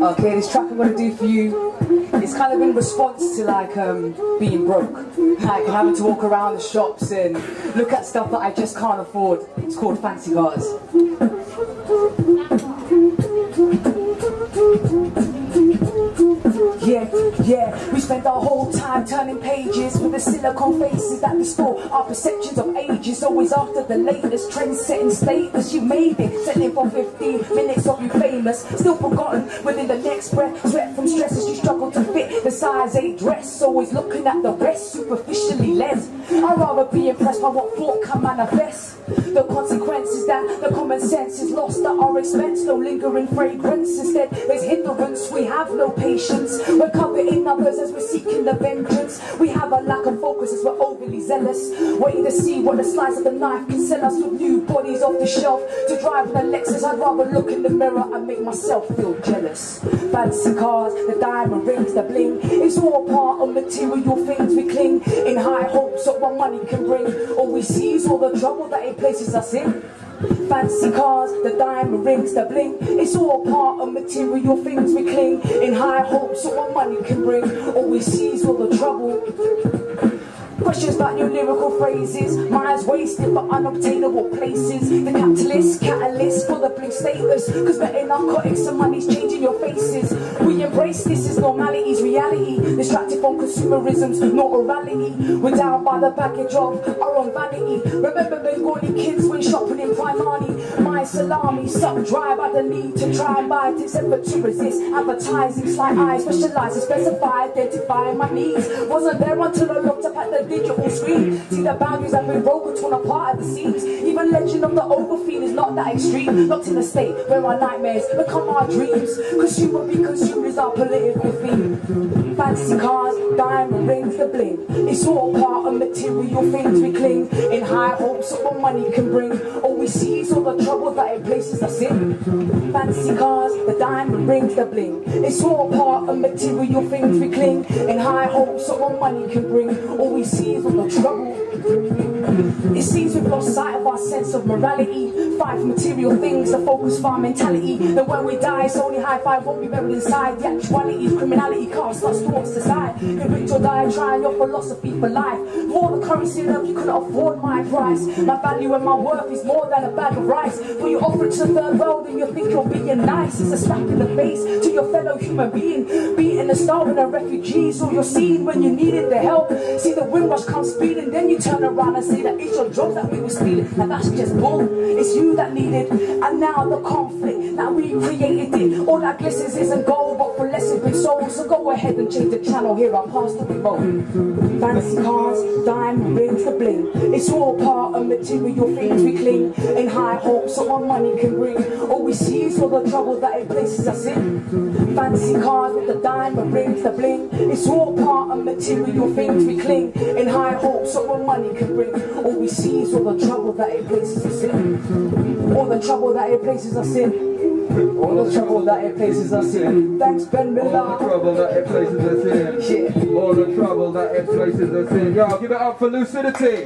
Okay, this track I'm gonna do for you, it's kind of in response to like being broke, like having to walk around the shops and look at stuff that I just can't afford. It's called Fancy Cars. Yeah, we spend our whole time turning pages with the silicone faces that distort our perceptions of ages. Always after the latest trend-setting status. You made it, settling for 15 minutes of you famous, still forgotten within the next breath. Sweat from stress as you struggle to fit the size 8 dress. Always looking at the rest, superficially led. I'd rather be impressed by what thought can manifest. The consequences that the common sense is lost at our expense. No lingering fragrance, instead there's hindrance. We have no patience, we're coveting others as we're seeking the vengeance. We have a lack of focus as we're overly zealous, waiting to see what the slice of the knife can sell us. With new bodies off the shelf to drive an Lexus, I'd rather look in the mirror and make myself feel jealous. Fancy cars, the diamond rings, the bling, it's all part of material things. We cling in high hopes of what money can bring. All we see is all the trouble that it places us in. Fancy cars, the diamond rings, the bling, it's all part of material things. We cling in high hopes of what money can bring. All we see is all the trouble. Questions about new lyrical phrases, minds wasted for unobtainable places. The capitalist catalyst for the blue status, cause betting narcotics and money's changing your faces. We embrace this as normality's reality, distracted from consumerism's not orality. We're down by the baggage of our own vanity. Remember Bengali kids when shopping in Primani. My salami sucked dry by the need to try and buy tips, effort to resist advertising. Slight eyes, specialise and specify, identifying my needs. Wasn't there until I looked up at the digital screen. See the boundaries have been broken, torn apart at the seams. Even legend of the overfeed is not that extreme. Locked in a state where our nightmares become our dreams. Consumer be consumed is our political theme. Fancy cars, diamond rings, the bling, it's all part of material things. We cling in high hopes of what money can bring. All we see is all the trouble that it places us in. Fancy cars, the diamond rings, the bling, it's all part of material things. We cling in high hopes of what money can bring. All we see is all the trouble. It seems we've lost sight of our sense of morality. Fight for material things, the focus for our mentality. That when we die, it's only high five won't be buried inside. The actuality is criminality, can't start storms to side. Get rich or die, trying your philosophy for life. For the currency enough, you couldn't afford my price. My value and my worth is more than a bag of rice. When you offer it to the third world and you think you're being nice, it's a slap in the face to your fellow human being. Beating and starving and refugees, all you're seeing when you needed the help. See the wind rush come speeding, then you turn around and say that it's your drugs that we were stealing. Now that's just bull, it's you that needed. And now the conflict, now we created it. All that glistens isn't gold, but for less it's been sold. So go ahead and change the channel, here I pass the remote. Fancy cars, diamond rings, the bling, it's all part of material things. We cling in high hopes of what money can bring. All we see is all the trouble that it places us in. Fancy cars with the diamond rings, the bling, it's all part of material things. We cling in high hopes of what money can bring. All we see is all the trouble that it places us in. All the trouble that it places us in. All the trouble that it places us in. Thanks, Ben Mellor. All the trouble that it places us in. Yeah. All the trouble that it places us in. Yo, give it up for Lucidity.